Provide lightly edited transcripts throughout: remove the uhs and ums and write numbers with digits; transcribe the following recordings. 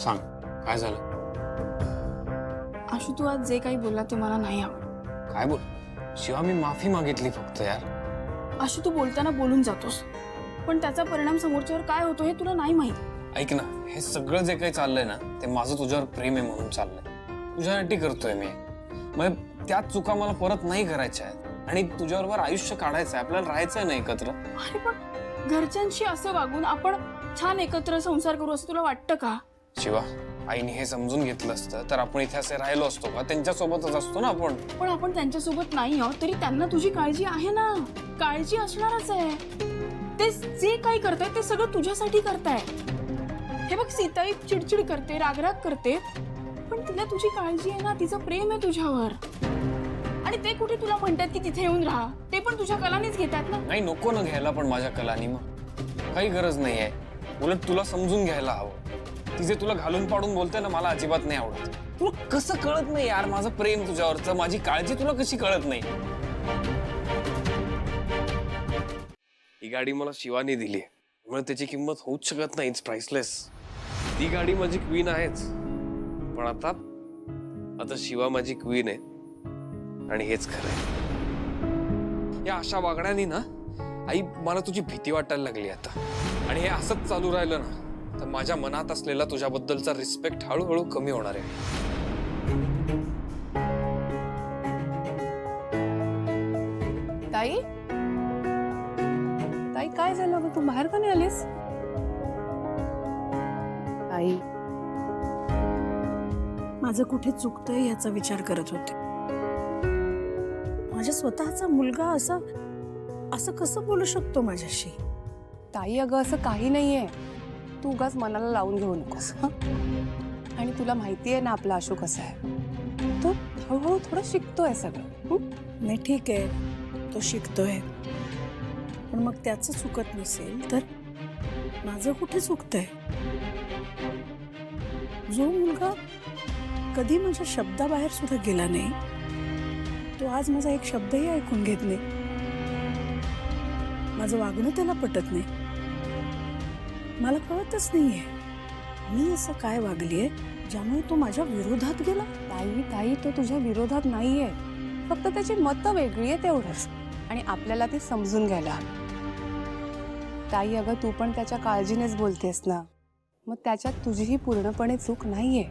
सांग काय झालं? आशू, तू आज जे काही बोलला ते मला नाही आवडलं. काय बोल? शिवा, मी माफी मागितली फक्त यार. आशू, तू बोलताना बोलून जातोस, पण त्याचा परिणाम समोरच्यावर काय होतो हे तुला नाही माहित. ऐक ना, हे सगळं जे काही चाललंय ना ते माझं तुझ्यावर प्रेम आहे म्हणून चाललंय. तुझ्यासाठी करतोय मी. मग त्या चुका मला परत नाही करायच्या आहेत आणि तुझ्याबरोबर आयुष्य काढायचं आहे, आपल्याला राहायचंय ना एकत्र. अरे पण घरच्यांशी असं वागून आपण छान एकत्र संसार करू असं तुला वाटतं का? शिवा, आईने हे समजून घेतलं असतं तर आपण इथे असे राहिलो असतो का? त्यांच्यासोबतच असतो ना आपण. पण आपण त्यांच्यासोबत नाही आहोत तरी त्यांना तुझी काळजी आहे ना. काळजी असणारच आहे. ते जे काही करताय ते सगळं तुझ्यासाठी करताय. हे बघ, सीताई चिडचिड करते, रागराग करते, पण तिला तुझी काळजी आहे ना, तिचं प्रेम आहे तुझ्यावर. आणि ते कुठे तुला म्हणतात की तिथे येऊन राहा? ते पण तुझ्या कलानेच घेतात ना. नाही, नको ना घ्यायला पण माझ्या कलानी. मग काही गरज नाहीये. उलट तुला समजून घ्यायला हवं. तिचे तुला घालून पाडून बोलते ना, मला अजिबात नाही आवडत. तुला कसं कळत नाही यार माझं प्रेम तुझ्यावरचं, माझी काळजी तुला कशी कळत नाही? ही गाडी मला शिवानी दिली, त्यामुळे त्याची किंमत होऊच शकत नाही. It's priceless. ती गाडी माझी क्वीन आहेच, पण आता शिवा माझी क्वीन आहे आणि हेच खरं आहे. या अशा वागण्यानी ना आई मला तुझी भीती वाटायला लागली आता. आणि हे असंच चालू राहिलं ना तर माझ्या मनात असलेला तुझ्याबद्दलचा रिस्पेक्ट हळूहळू कमी होणार आहे. ताई, ताई काय झालं ग? तू बाहेर का नाही आलीस? ताई, माझं कुठे चुकतंय याचा विचार करत होते. माझ्या स्वतःचा मुलगा असं कसं बोलू शकतो माझ्याशी? ताई अगं असं काही नाहीये. तू उगाच मनाला लावून घेऊ नकोस. हं? आणि तुला माहितीये ना आपला आशू कसा आहे. तो हळूहळू थोडं शिकतोय सगळं. नाही, ठीक आहे, तो शिकतोय, पण मग त्याचं चुकत नसेल तर माझं कुठे चुकतंय? जो मुलगा कधी माझ्या शब्दाबाहेर सुद्धा गेला नाही, तो आज माझा एक शब्दही ऐकून घेत नाही. माझं वागणं त्याला पटत नाही. मला कळतच नाहीये मी असं काय वागलीये ज्यामुळे तो माझ्या विरोधात गेला. ताई, तो तुझ्या विरोधात नाहीये. फक्त त्याची मतं वेगळी आहे तेवढंच. आणि आपल्याला ते समजून घ्यायला हवं. ताई अगं, तू पण त्याच्या काळजीनेच बोलतेस ना, मग त्याच्यात तुझीही पूर्णपणे चूक नाहीये.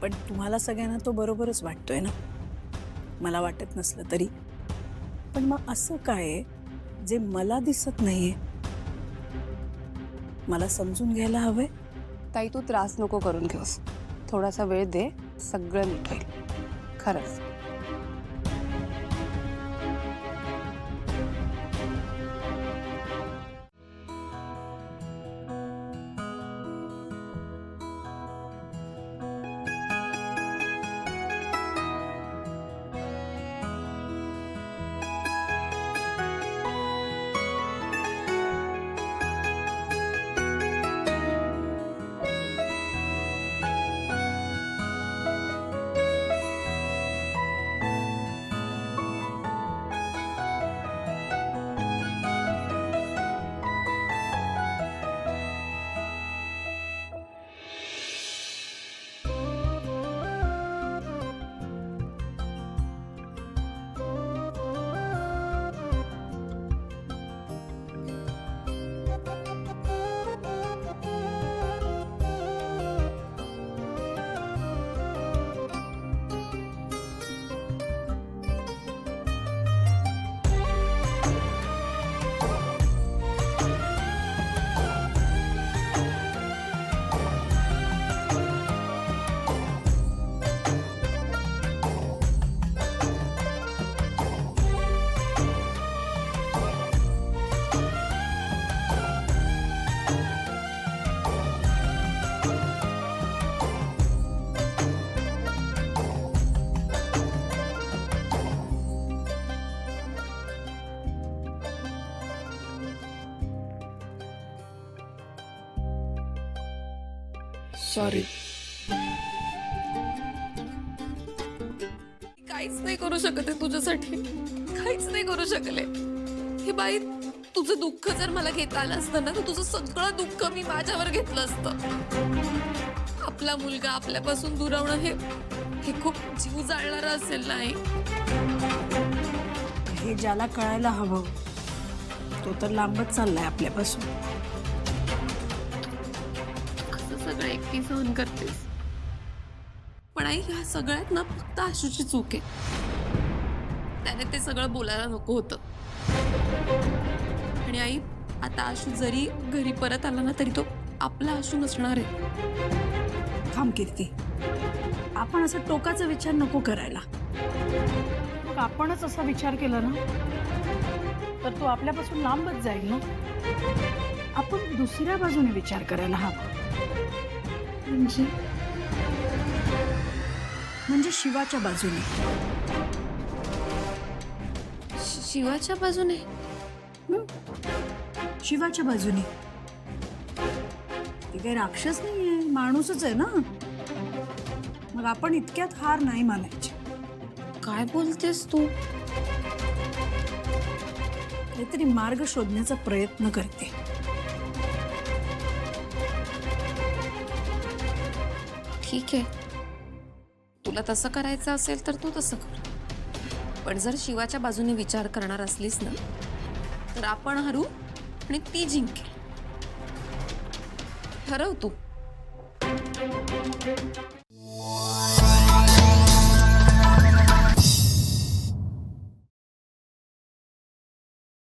पण तुम्हाला सगळ्यांना तो बरोबरच वाटतोय ना, मला वाटत नसलं तरी. पण मग असं काय जे मला दिसत नाहीये? मला समजून घ्यायला हवंय. ताई, तू त्रास नको करून घेऊस. थोडासा वेळ दे, सगळं नीट होईल. खरंच. सॉरी. काहीच नाही करू शकत आहे तुझ्यासाठी. काहीच नाही करू शकले. हे बाई, तुझं दुःख जर मला घेता आलं असतं ना तर तुझं सगळं दुःख मी माझ्यावर घेतलं असतं. आपला मुलगा आपल्यापासून दुरावणं हे खूप जीव जाळणारं असेल नाही. हे ज्याला कळायला हवं तो तर लांबच चाललाय आपल्यापासून. असं सगळं एकटी सहन करतेस. पण आई, ह्या सगळ्यात ना फक्त आशूची चूक आहे. त्याने ते सगळं बोलायला नको होतं. आणि आई, आता आशू जरी घरी परत आला ना तरी तो आपला आशू नसणार आहे. थांब कीर्ती, आपण असं टोकाचा विचार नको करायला. मग आपणच असा विचार केला ना तर तो आपल्यापासून लांबच जाईल ना. आपण दुसऱ्या बाजूने विचार करायला हवा. म्हणजे शिवाच्या बाजूने. शिवाच्या बाजूने? शिवाच्या बाजूने. ती काही राक्षस नाहीये, माणूसच आहे ना. मग आपण इतक्यात हार नाही मानायची. काय बोलतेस तू? काहीतरी मार्ग शोधण्याचा प्रयत्न करते. ठीक आहे, तुला तसं करायचं असेल तर तू तसं कर. पण जर शिवाच्या बाजूने विचार करणार असलीस ना तर आपण हरू आणि ती जिंकेल. ठरव तू.